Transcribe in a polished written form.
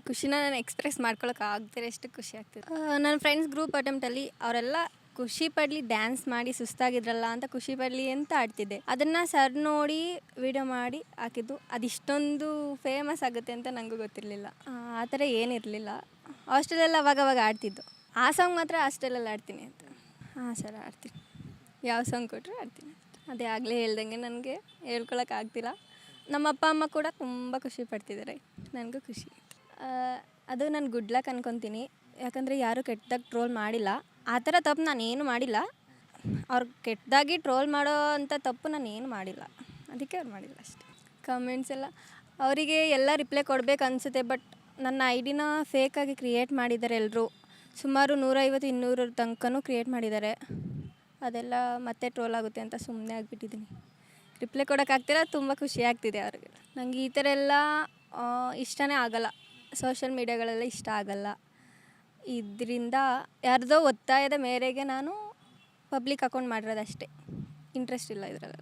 ಖುಷಿನ ನಾನು ಎಕ್ಸ್‌ಪ್ರೆಸ್ ಮಾಡ್ಕೊಳಕ್ಕೆ ಆಗ್ದಿರೋ ಎಷ್ಟು ಖುಷಿ ಆಗ್ತಿದೆ. ನನ್ನ ಫ್ರೆಂಡ್ಸ್ ಗ್ರೂಪ್ ಅಟೆಂಪ್ಟಲ್ಲಿ ಅವರೆಲ್ಲ ಖುಷಿ ಪಡಲಿ ಡ್ಯಾನ್ಸ್ ಮಾಡಿ ಸುಸ್ತಾಗಿದ್ರಲ್ಲ ಅಂತ ಖುಷಿ ಪಡಲಿ ಅಂತ ಆಡ್ತಿದ್ದೆ. ಅದನ್ನು ಸರ್ ನೋಡಿ ವಿಡಿಯೋ ಮಾಡಿ ಹಾಕಿದ್ದು. ಅದಿಷ್ಟೊಂದು ಫೇಮಸ್ ಆಗುತ್ತೆ ಅಂತ ನನಗೂ ಗೊತ್ತಿರಲಿಲ್ಲ. ಆ ಥರ ಏನಿರಲಿಲ್ಲ. ಹಾಸ್ಟೆಲಲ್ಲಿ ಅವಾಗವಾಗ ಆಡ್ತಿದ್ದು. ಆ ಸಾಂಗ್ ಮಾತ್ರ ಹಾಸ್ಟೆಲಲ್ಲಿ ಆಡ್ತೀನಿ ಅಂತ. ಹಾಂ ಸರ್ ಆಡ್ತೀನಿ. ಯಾವ ಸಾಂಗ್ ಕೊಟ್ಟರು ಆಡ್ತೀನಿ. ಅದೇ ಆಗಲೇ ಹೇಳ್ದಂಗೆ ನನಗೆ ಹೇಳ್ಕೊಳಕ್ಕೆ ಆಗ್ತಿಲ್ಲ. ನಮ್ಮ ಅಪ್ಪ ಅಮ್ಮ ಕೂಡ ತುಂಬ ಖುಷಿ ಪಡ್ತಿದ್ದಾರೆ. ನನಗೂ ಖುಷಿ. ಅದು ನಾನು ಗುಡ್ ಲಕ್ ಅನ್ಕೊತೀನಿ. ಯಾಕಂದರೆ ಯಾರೂ ಕೆಟ್ಟದಾಗಿ ಟ್ರೋಲ್ ಮಾಡಿಲ್ಲ. ಆ ಥರ ತಪ್ಪು ನಾನೇನು ಮಾಡಿಲ್ಲ. ಅವ್ರು ಕೆಟ್ಟದಾಗಿ ಟ್ರೋಲ್ ಮಾಡೋ ಅಂಥ ತಪ್ಪು ನಾನೇನು ಮಾಡಿಲ್ಲ. ಅದಕ್ಕೆ ಅವ್ರು ಮಾಡಿಲ್ಲ ಅಷ್ಟೇ. ಕಮೆಂಟ್ಸ್ ಎಲ್ಲ ಅವರಿಗೆ ಎಲ್ಲ ರಿಪ್ಲೈ ಕೊಡಬೇಕು ಅನಿಸುತ್ತೆ. ಬಟ್ ನನ್ನ ಐಡಿನ ಫೇಕಾಗಿ ಕ್ರಿಯೇಟ್ ಮಾಡಿದ್ದಾರೆ ಎಲ್ಲರೂ. ಸುಮಾರು 150-200 ತನಕನೂ ಕ್ರಿಯೇಟ್ ಮಾಡಿದ್ದಾರೆ. ಅದೆಲ್ಲ ಮತ್ತೆ ಟ್ರೋಲ್ ಆಗುತ್ತೆ ಅಂತ ಸುಮ್ಮನೆ ಆಗಿಬಿಟ್ಟಿದ್ದೀನಿ. ರಿಪ್ಲೈ ಕೊಡೋಕ್ಕಾಗ್ತಿಲ್ಲ. ತುಂಬ ಖುಷಿ ಆಗ್ತಿದೆ ಅವ್ರಿಗೆ. ನನಗೆ ಈ ಥರ ಎಲ್ಲ ಇಷ್ಟನೇ ಆಗಲ್ಲ. ಸೋಷಿಯಲ್ ಮೀಡಿಯಾಗಳೆಲ್ಲ ಇಷ್ಟ ಆಗಲ್ಲ. ಇದರಿಂದ ಯಾರ್ದೋ ಒತ್ತಾಯದ ಮೇರೆಗೆ ನಾನು ಪಬ್ಲಿಕ್ ಅಕೌಂಟ್ ಮಾಡಿರೋದಷ್ಟೇ. ಇಂಟ್ರೆಸ್ಟ್ ಇಲ್ಲ ಇದರಲ್ಲ.